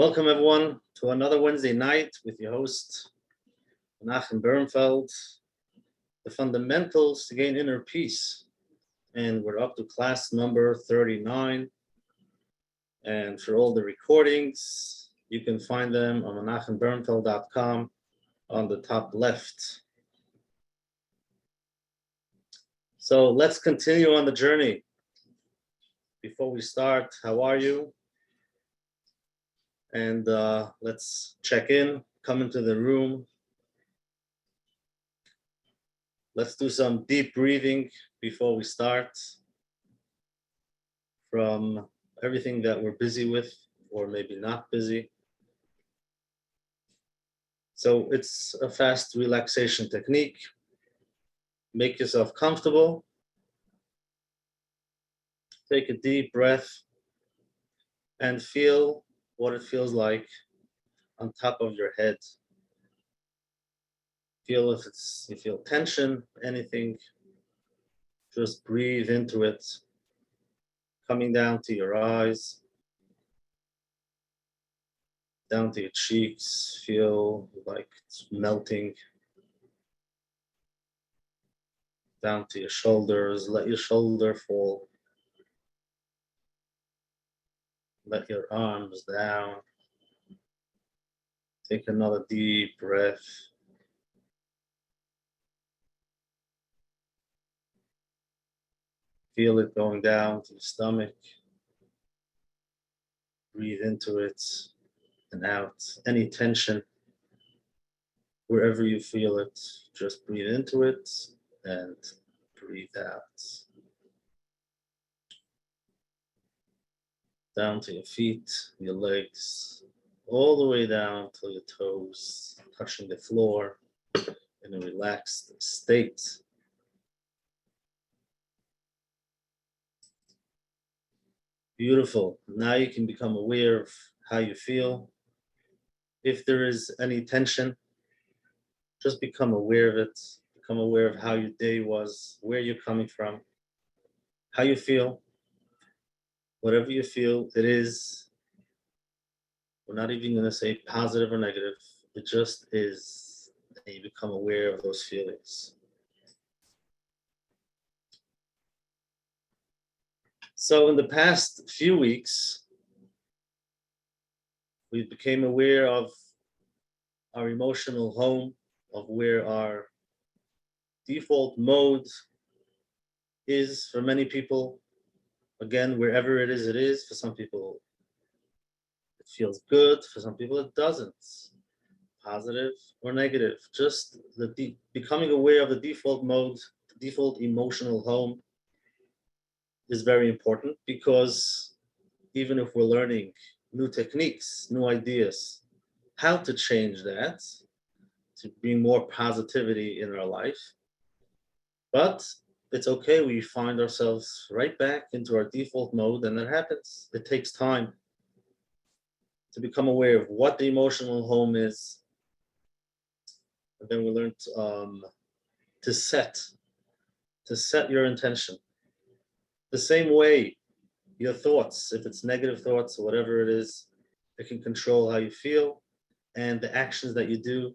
Welcome everyone to another Wednesday night with your host, Menachem Bernfeld, the fundamentals to gain inner peace. And we're up to class number 39. And for all the recordings, you can find them on menachembernfeld.com on the top left. So let's continue on the journey. Before we start, how are you? And let's check in, come into the room. Let's do some deep breathing before we start from everything that we're busy with, or maybe not busy. So it's a fast relaxation technique. Make yourself comfortable. Take a deep breath and feel what it feels like on top of your head. Feel if you feel tension, anything, just breathe into it, coming down to your eyes, down to your cheeks, feel like it's melting, down to your shoulders, let your shoulder fall, let your arms down, take another deep breath. Feel it going down to the stomach. Breathe into it and out. Any tension, wherever you feel it, just breathe into it and breathe out. Down to your feet, your legs, all the way down to your toes, touching the floor in a relaxed state. Beautiful. Now you can become aware of how you feel. If there is any tension, just become aware of it. Become aware of how your day was, where you're coming from, how you feel. Whatever you feel, it is. We're not even going to say positive or negative. It just is. And you become aware of those feelings. So in the past few weeks, we became aware of our emotional home, of where our default mode is for many people. Again, wherever it is. For some people, it feels good. For some people, it doesn't. Positive or negative. Just becoming aware of the default mode, the default emotional home is very important, because even if we're learning new techniques, new ideas, how to change that, to bring more positivity in our life. But it's okay, we find ourselves right back into our default mode, and that happens. It takes time to become aware of what the emotional home is. And then we learn to set your intention. The same way your thoughts, if it's negative thoughts or whatever it is, it can control how you feel, and the actions that you do.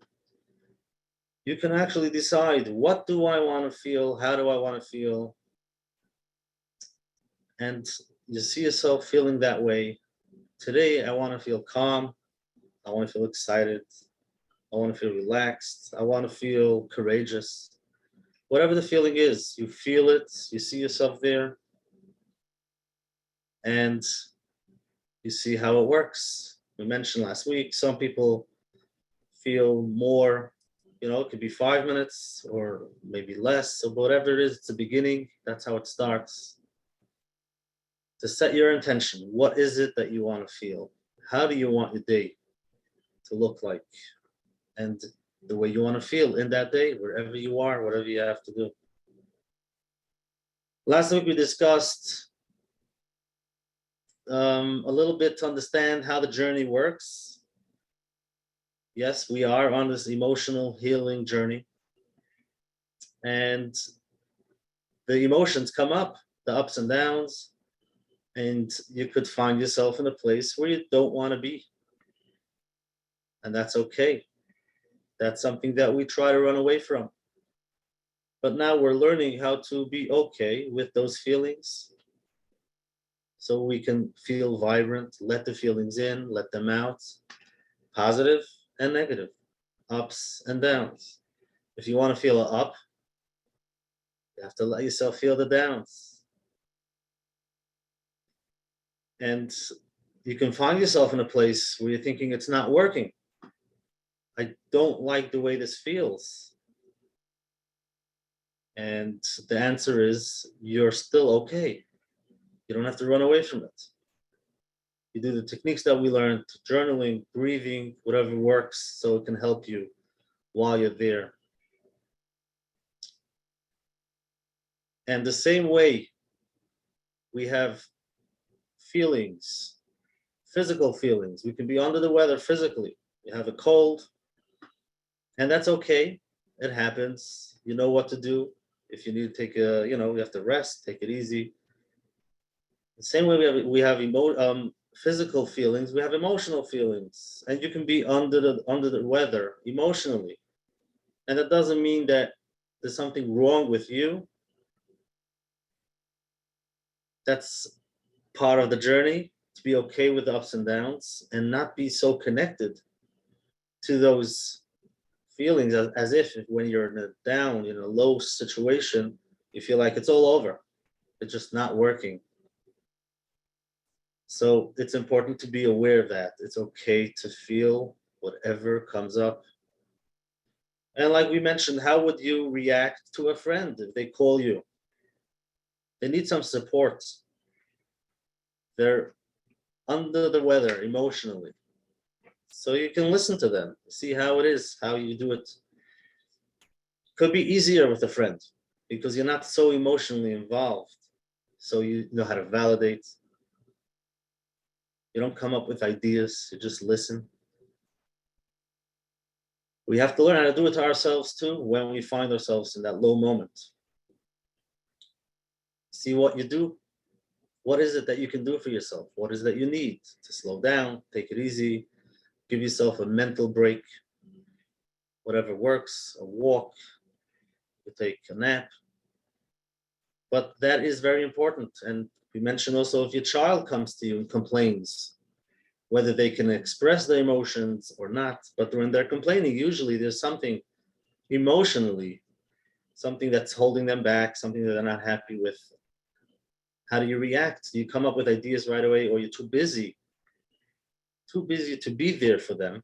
You can actually decide, what do I want to feel? How do I want to feel? And you see yourself feeling that way. Today, I want to feel calm. I want to feel excited. I want to feel relaxed. I want to feel courageous. Whatever the feeling is, you feel it. You see yourself there. And you see how it works. We mentioned last week, some people feel more, it could be 5 minutes or maybe less. So whatever it is, it's the beginning. That's how it starts. To set your intention. What is it that you want to feel? How do you want your day to look like? And the way you want to feel in that day, wherever you are, whatever you have to do. Last week we discussed a little bit to understand how the journey works. Yes, we are on this emotional healing journey. And the emotions come up, the ups and downs, and you could find yourself in a place where you don't want to be. and that's okay. That's something that we try to run away from. But now we're learning how to be okay with those feelings so we can feel vibrant, let the feelings in, let them out, positive and negative, ups and downs. If you want to feel an up, you have to let yourself feel the downs. And you can find yourself in a place where you're thinking it's not working. I don't like the way this feels. And the answer is you're still okay. You don't have to run away from it. You do the techniques that we learned, journaling, breathing, whatever works, so it can help you while you're there. And the same way we have feelings, physical feelings. We can be under the weather physically. You have a cold, and that's okay. It happens. You know what to do. If you need to take you have to rest, take it easy. The same way we have physical feelings, we have emotional feelings, and you can be under the weather emotionally, and that doesn't mean that there's something wrong with you. That's part of the journey, to be okay with the ups and downs and not be so connected to those feelings as if when you're in a down, in a low situation, you feel like it's all over. It's just not working. So it's important to be aware of that. It's okay to feel whatever comes up. And like we mentioned, how would you react to a friend if they call you? They need some support. They're under the weather emotionally. So you can listen to them, see how it is, how you do it. Could be easier with a friend because you're not so emotionally involved. So you know how to validate. You don't come up with ideas, you just listen. We have to learn how to do it to ourselves too when we find ourselves in that low moment. See what you do. What is it that you can do for yourself? What is it that you need to slow down, take it easy, give yourself a mental break, whatever works, a walk, you take a nap. But that is very important. And we mentioned also if your child comes to you and complains, whether they can express their emotions or not, but when they're complaining, usually there's something emotionally, something that's holding them back, something that they're not happy with. How do you react? Do you come up with ideas right away, or you're too busy to be there for them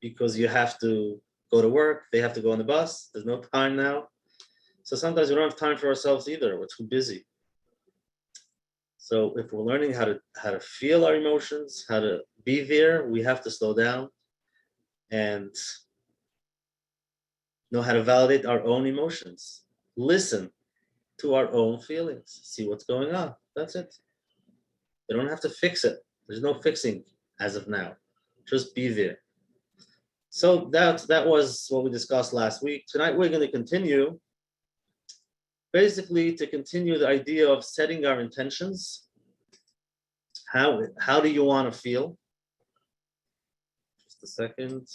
because you have to go to work, they have to go on the bus, there's no time now. So sometimes we don't have time for ourselves either, we're too busy. So if we're learning how to feel our emotions, how to be there, we have to slow down and know how to validate our own emotions. Listen to our own feelings, see what's going on. That's it. You don't have to fix it. There's no fixing as of now. Just be there. So that was what we discussed last week. Tonight we're going to continue, basically to continue the idea of setting our intentions. How do you want to feel? Just a second.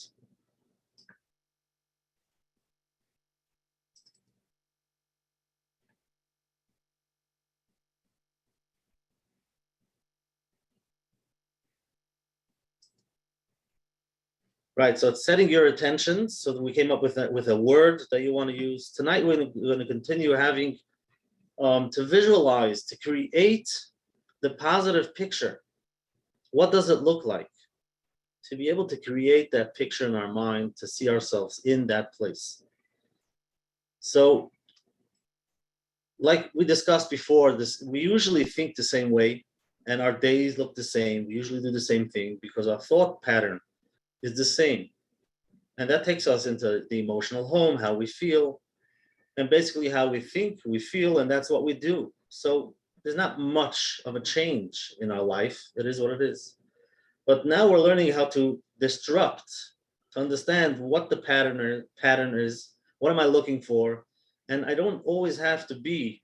Right, so it's setting your intentions. So that we came up with a word that you want to use. Tonight we're going to continue having to visualize, to create the positive picture. What does it look like? To be able to create that picture in our mind, to see ourselves in that place. So, like we discussed before, we usually think the same way, and our days look the same. We usually do the same thing because our thought pattern is the same. And that takes us into the emotional home, how we feel, and basically how we think, we feel, and that's what we do. So there's not much of a change in our life. It is what it is. But now we're learning how to disrupt, to understand what the pattern is, what am I looking for, and I don't always have to be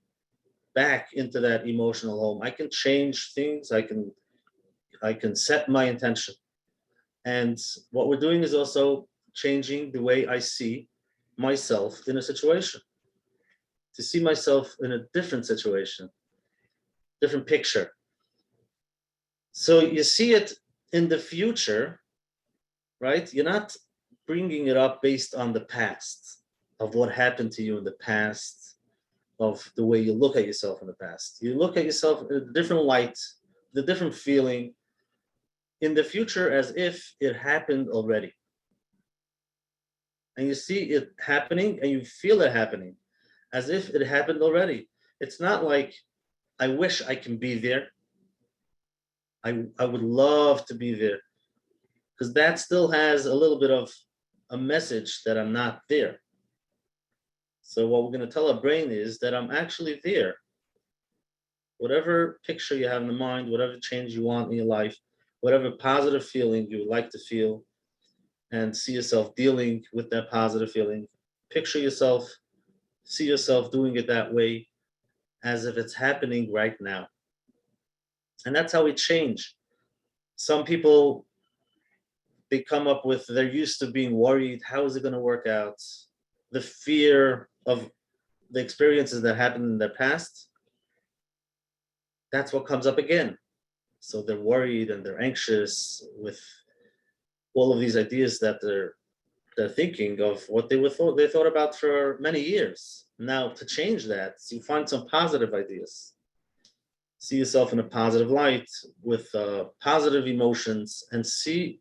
back into that emotional home. I can change things. I can set my intention. And what we're doing is also changing the way I see myself in a situation, to see myself in a different situation, different picture. So you see it in the future, right? You're not bringing it up based on the past, of what happened to you in the past, of the way you look at yourself in the past. You look at yourself in a different light, the different feeling in the future as if it happened already. And you see it happening and you feel it happening as if it happened already. It's not like, I wish I can be there. I would love to be there, because that still has a little bit of a message that I'm not there. So what we're going to tell our brain is that I'm actually there. Whatever picture you have in the mind, whatever change you want in your life, whatever positive feeling you would like to feel, and see yourself dealing with that positive feeling, picture yourself, see yourself doing it that way, as if it's happening right now. And that's how we change. Some people, they come up with, they're used to being worried. How is it going to work out? The fear of the experiences that happened in their past, that's what comes up again. So they're worried and they're anxious with all of these ideas that they're thinking of, what they thought about for many years. Now, to change that, you find some positive ideas. See yourself in a positive light with positive emotions, and see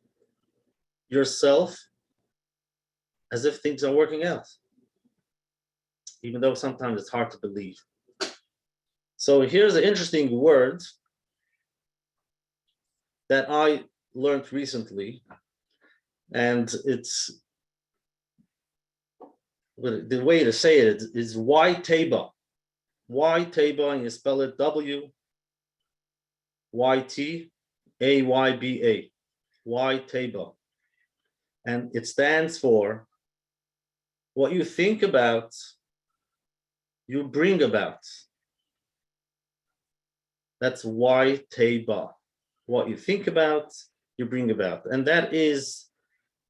yourself as if things are working out, even though sometimes it's hard to believe. So here's an interesting word that I learned recently, and it's, the way to say it is Y-Taba. Y-Taba, and you spell it W-Y-T-A-Y-B-A. Y-Taba. And it stands for, what you think about, you bring about. That's Y-Taba. What you think about, you bring about. And that is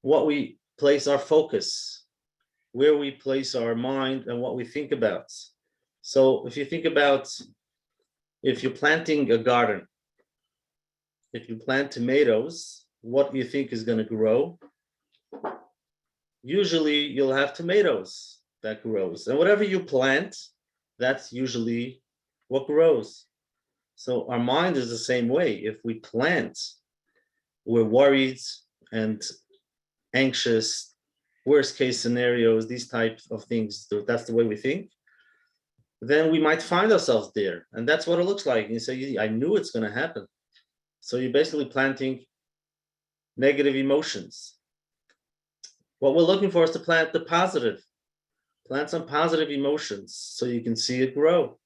what we place our focus, where we place our mind, and what we think about. So if you think about, if you're planting a garden, if you plant tomatoes, what do you think is going to grow? Usually you'll have tomatoes that grows. And whatever you plant, that's usually what grows. So our mind is the same way. If we plant, we're worried and anxious, worst case scenarios, these types of things, that's the way we think, then we might find ourselves there. And that's what it looks like. You say, I knew it's going to happen. So you're basically planting negative emotions. What we're looking for is to plant the positive. Plant some positive emotions so you can see it grow.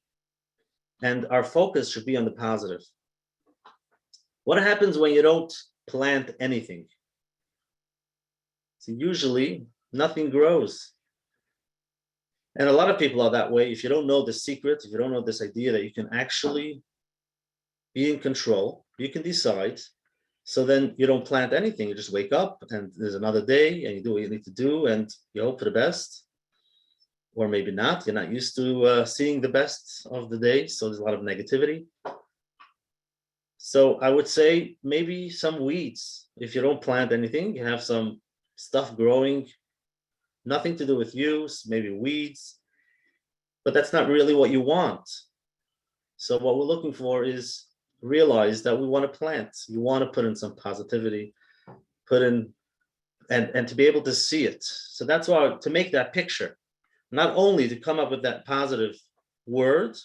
And our focus should be on the positive. What happens when you don't plant anything? So usually nothing grows. And a lot of people are that way. If you don't know the secret, if you don't know this idea that you can actually be in control, you can decide. So then you don't plant anything. You just wake up and there's another day and you do what you need to do and you hope for the best. Or maybe not. You're not used to seeing the best of the day. So there's a lot of negativity. So I would say maybe some weeds. If you don't plant anything, you have some stuff growing, nothing to do with you, maybe weeds, but that's not really what you want. So what we're looking for is realize that we want to plant. You want to put in some positivity, put in, and to be able to see it. So that's why, to make that picture, not only to come up with that positive word,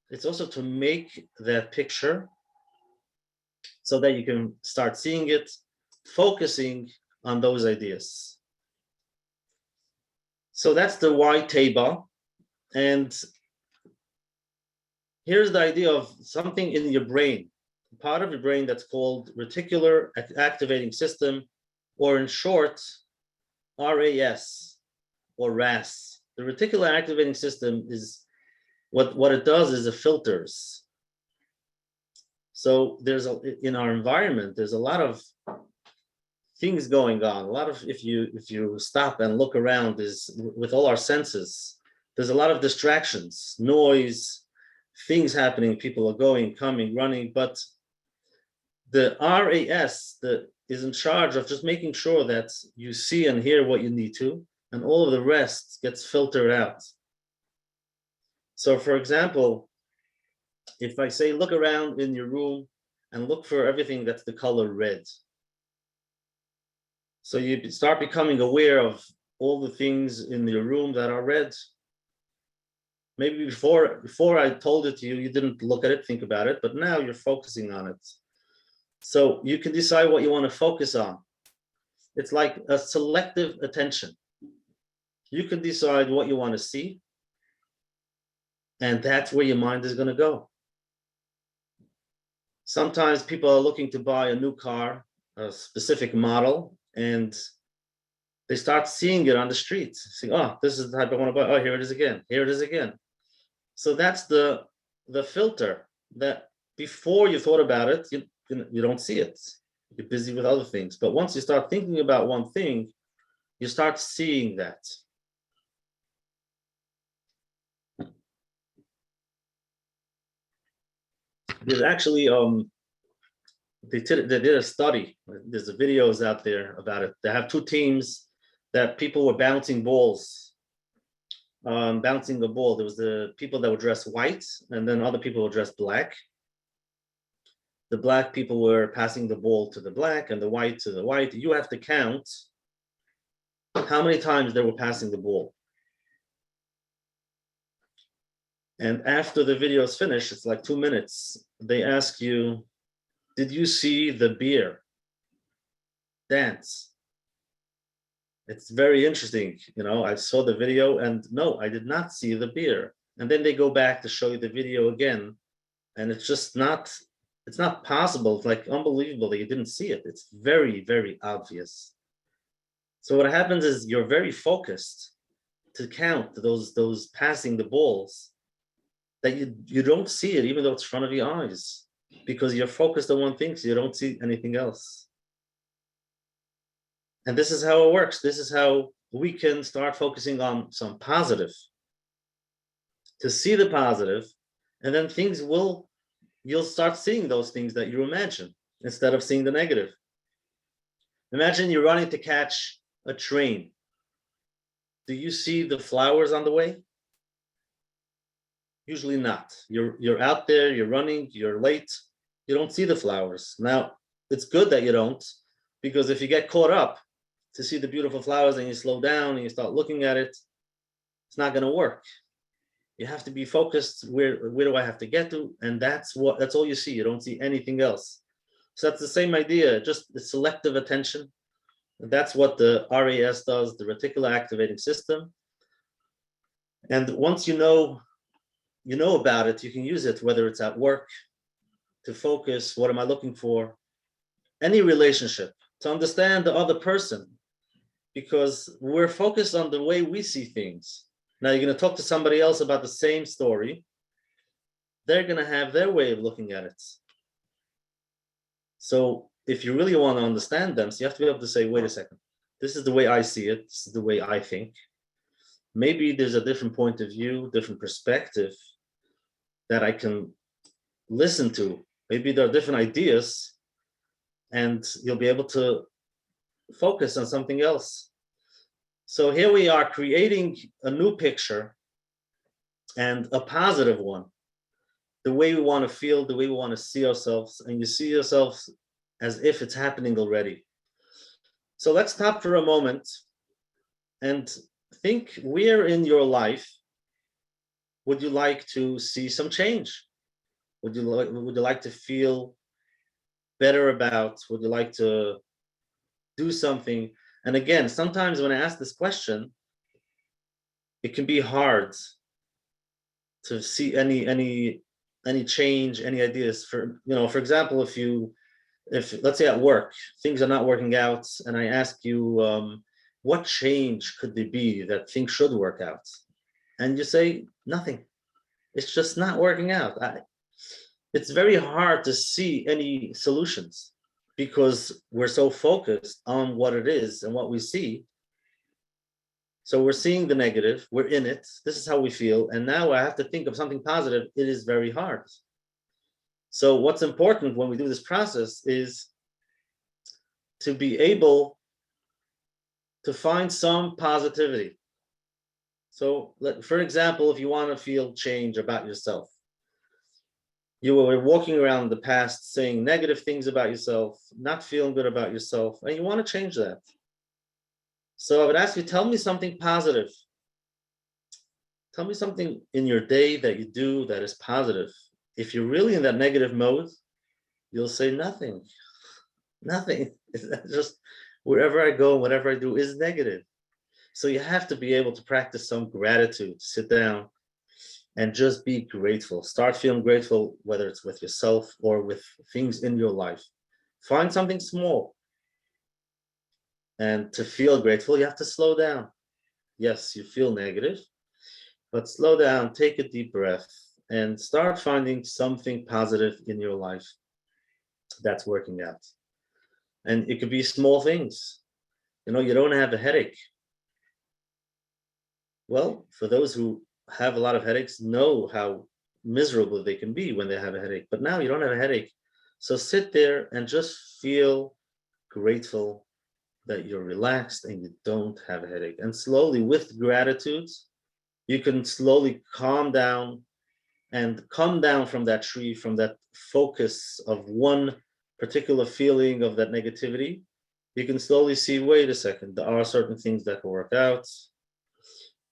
it's also to make that picture so that you can start seeing it, focusing on those ideas. So that's the Y-Taba. And here's the idea of something in your brain, part of your brain that's called reticular activating system, or in short, RAS or RAS. The reticular activating system is what it does is it filters. So in our environment, there's a lot of things going on. A lot of, if you stop and look around, is with all our senses, there's a lot of distractions, noise, things happening, people are going, coming, running, but the RAS that is in charge of just making sure that you see and hear what you need to, and all of the rest gets filtered out. So for example, if I say, look around in your room and look for everything that's the color red. So you start becoming aware of all the things in your room that are red. Maybe before I told it to you, you didn't look at it, think about it, but now you're focusing on it. So you can decide what you want to focus on. It's like a selective attention. You can decide what you want to see, and that's where your mind is going to go. Sometimes people are looking to buy a new car, a specific model, and they start seeing it on the street. Saying, oh, this is the type I want to buy. Oh, here it is again. Here it is again. So that's the filter that before you thought about it, you don't see it. You're busy with other things. But once you start thinking about one thing, you start seeing that. There's actually they did a study. There's videos out there about it. They have two teams that people were bouncing balls, bouncing the ball. There was the people that were dressed white, and then other people were dressed black. The black people were passing the ball to the black and the white to the white. You have to count how many times they were passing the ball. And after the video is finished, it's like 2 minutes, they ask you, did you see the bear dance? It's very interesting. You know, I saw the video and no, I did not see the bear. And then they go back to show you the video again. And it's just not, it's not possible. It's like unbelievable that you didn't see it. It's very, very obvious. So what happens is you're very focused to count those passing the balls that you don't see it, even though it's in front of your eyes, because you're focused on one thing, so you don't see anything else. And this is how it works. This is how we can start focusing on some positive, to see the positive, and then you'll start seeing those things that you imagine instead of seeing the negative. Imagine you're running to catch a train. Do you see the flowers on the way? Usually not. You're out there, you're running, you're late, you don't see the flowers. Now, it's good that you don't, because if you get caught up to see the beautiful flowers and you slow down and you start looking at it, it's not going to work. You have to be focused. Where do I have to get to? And that's all you see. You don't see anything else. So that's the same idea, just the selective attention. That's what the RAS does, the reticular activating system. And once you know about it, you can use it, whether it's at work, to focus, what am I looking for? Any relationship, to understand the other person, because we're focused on the way we see things. Now you're going to talk to somebody else about the same story. They're going to have their way of looking at it. So if you really want to understand them, so you have to be able to say, wait a second, this is the way I see it. This is the way I think. Maybe there's a different point of view, different perspective that I can listen to. Maybe there are different ideas, and you'll be able to focus on something else. So here we are creating a new picture, and a positive one, the way we want to feel, the way we want to see ourselves, and you see yourselves as if it's happening already. So let's stop for a moment and think, where in your life would you like to see some change? Would you like to feel better about? Would you like to do something? And again, sometimes when I ask this question, it can be hard to see any change, any ideas. For example, if let's say at work things are not working out, and I ask you, what change could there be that things should work out? And you say nothing. It's just not working out. It's very hard to see any solutions. because we're so focused on what it is and what we see. So we're seeing the negative, we're in it, this is how we feel, and now I have to think of something positive. It is very hard. So what's important when we do this process is to be able to find some positivity. So, for example, if you want to feel change about yourself, you were walking around the past saying negative things about yourself, not feeling good about yourself, and you want to change that. So I would ask you, tell me something positive. Tell me something in your day that you do that is positive. If you're really in that negative mode, you'll say nothing. Nothing. It's just wherever I go, whatever I do is negative. So you have to be able to practice some gratitude. Sit down and just be grateful. Start feeling grateful, whether it's with yourself or with things in your life. Find something small. And to feel grateful, you have to slow down. Yes, you feel negative, but slow down, take a deep breath, and start finding something positive in your life that's working out. And it could be small things. You don't have a headache. Well, for those who have a lot of headaches, know how miserable they can be when they have a headache. But now you don't have a headache. So sit there and just feel grateful that you're relaxed and you don't have a headache. And slowly, with gratitude, you can slowly calm down and come down from that tree, from that focus of one particular feeling of that negativity. You can slowly see, wait a second, there are certain things that will work out.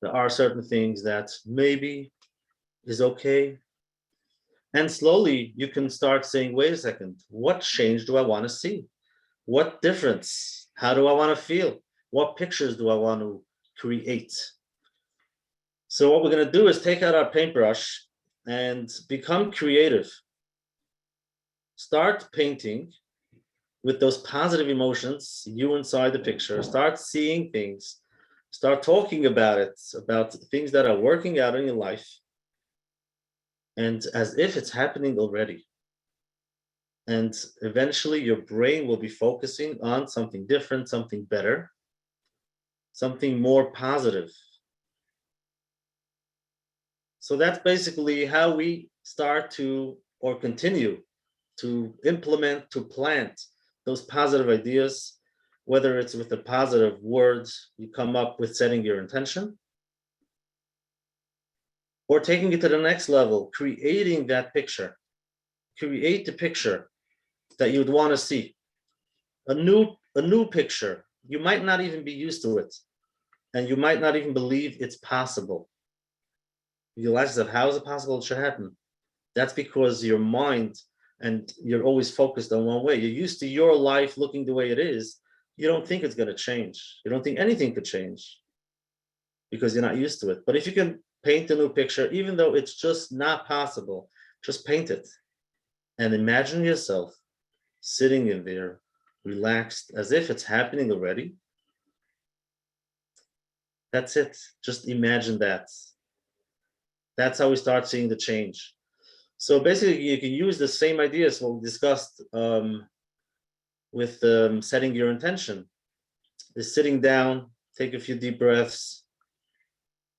There are certain things that maybe is okay. And slowly you can start saying, wait a second, what change do I want to see? What difference? How do I want to feel? What pictures do I want to create? So what we're going to do is take out our paintbrush and become creative. Start painting with those positive emotions, you inside the picture. Start seeing things. Start talking about it, about things that are working out in your life. And as if it's happening already. And eventually your brain will be focusing on something different, something better, something more positive. So that's basically how we start to, or continue to implement, to plant those positive ideas, whether it's with the positive words you come up with setting your intention, or taking it to the next level, creating that picture. Create the picture that you'd want to see. A new picture. You might not even be used to it. And you might not even believe it's possible. You'll ask yourself, how is it possible it should happen? That's because your mind, and you're always focused on one way. You're used to your life looking the way it is. You don't think it's going to change. You don't think anything could change because you're not used to it. But if you can paint a new picture, even though it's just not possible, just paint it and imagine yourself sitting in there, relaxed, as if it's happening already. That's it. Just imagine that. That's how we start seeing the change. So basically, you can use the same ideas what we discussed with setting your intention. Is sitting down, take a few deep breaths,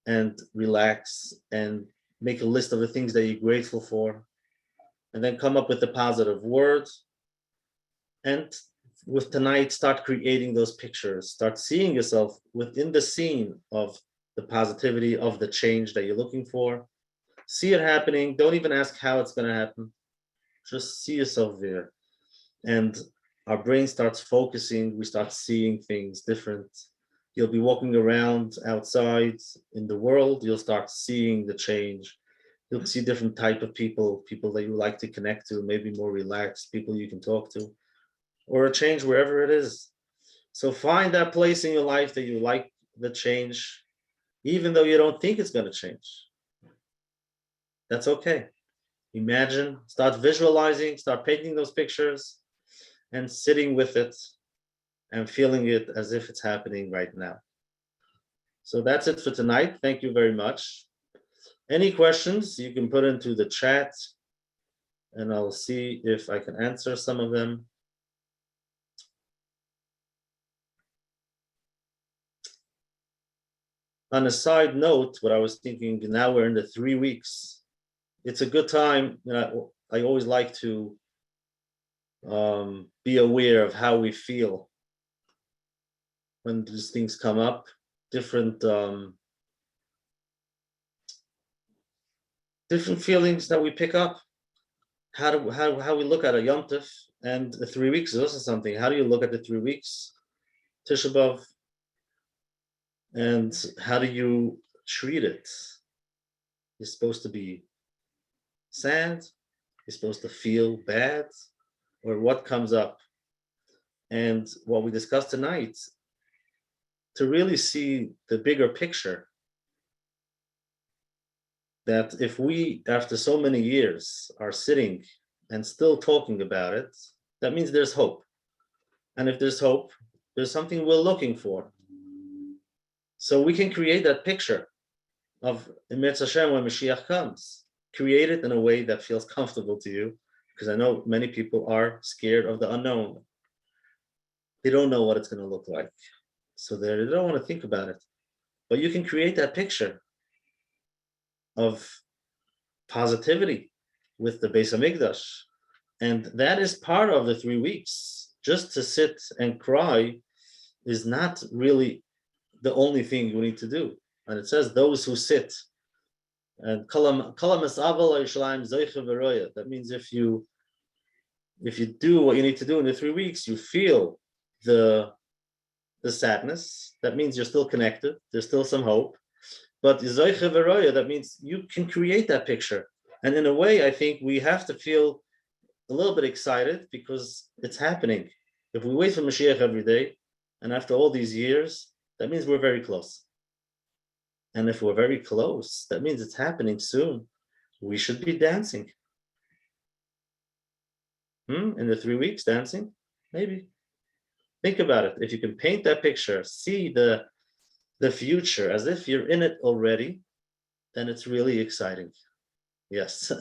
and relax, and make a list of the things that you're grateful for, and then come up with the positive words. And with tonight, start creating those pictures. Start seeing yourself within the scene of the positivity, of the change that you're looking for. See it happening. Don't even ask how it's going to happen. Just see yourself there. And our brain starts focusing. We start seeing things different. You'll be walking around outside in the world. You'll start seeing the change. You'll see different type of people that you like to connect to, maybe more relaxed, people you can talk to, or a change wherever it is. So find that place in your life that you like the change, even though you don't think it's going to change. That's okay. Imagine, start visualizing, start painting those pictures and sitting with it and feeling it as if it's happening right now. So that's it for tonight. Thank you very much. Any questions you can put into the chat and I'll see if I can answer some of them. On a side note, what I was thinking, now we're in the 3 weeks. It's a good time. I always like to be aware of how we feel when these things come up. Different feelings that we pick up. How we look at a Yom Tov, and the 3 weeks is also something. How do you look at the 3 weeks, Tisha B'Av, and how do you treat it? You're supposed to be sad. You're supposed to feel bad, or what comes up? And what we discussed tonight, to really see the bigger picture, that if we, after so many years, are sitting and still talking about it, that means there's hope. And if there's hope, there's something we're looking for. So we can create that picture of Emetz Hashem when Mashiach comes. Create it in a way that feels comfortable to you, because I know many people are scared of the unknown. They don't know what it's going to look like. So they don't want to think about it. But you can create that picture of positivity with the Beis Hamikdash. And that is part of the 3 weeks. Just to sit and cry is not really the only thing you need to do. And it says those who sit. And that means if you do what you need to do in the 3 weeks, you feel the sadness. That means you're still connected. There's still some hope. But that means you can create that picture. And in a way, I think we have to feel a little bit excited because it's happening. If we wait for Mashiach every day, and after all these years, that means we're very close. And if we're very close, that means it's happening soon. We should be dancing. In the 3 weeks, dancing? Maybe. Think about it. If you can paint that picture, see the future as if you're in it already, then it's really exciting. Yes.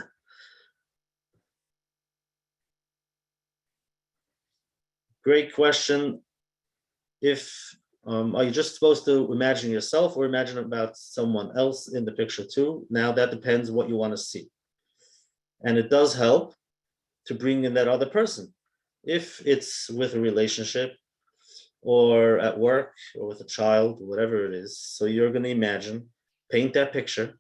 Great question. If are you just supposed to imagine yourself or imagine about someone else in the picture too? Now that depends what you want to see. And it does help to bring in that other person. If it's with a relationship or at work or with a child, whatever it is. So you're going to imagine, paint that picture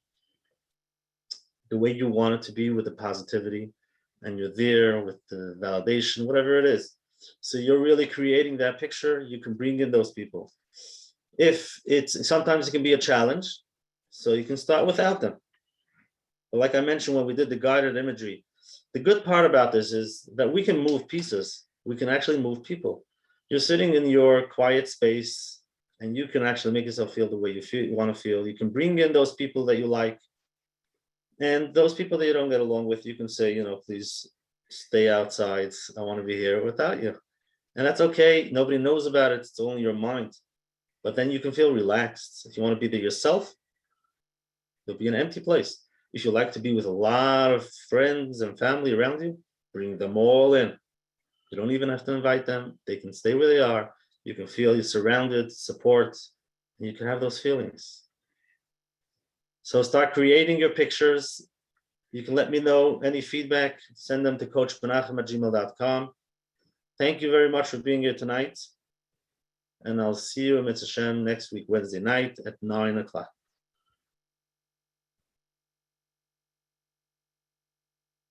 the way you want it to be with the positivity, and you're there with the validation, whatever it is. So you're really creating that picture. You can bring in those people. If sometimes it can be a challenge, so you can start without them. But like I mentioned when we did the guided imagery, the good part about this is that we can move pieces. We can actually move people. You're sitting in your quiet space and you can actually make yourself feel the way you want to feel. You can bring in those people that you like. And those people that you don't get along with, you can say, please stay outside. I want to be here without you. And that's okay. Nobody knows about it. It's only your mind. But then you can feel relaxed. If you want to be there yourself, you'll be in an empty place. If you like to be with a lot of friends and family around you, bring them all in. You don't even have to invite them. They can stay where they are. You can feel you're surrounded, support, and you can have those feelings. So start creating your pictures. You can let me know any feedback. Send them to coachmenachem@gmail.com. Thank you very much for being here tonight. And I'll see you in Mitzvah Hashem next week, Wednesday night at 9 o'clock.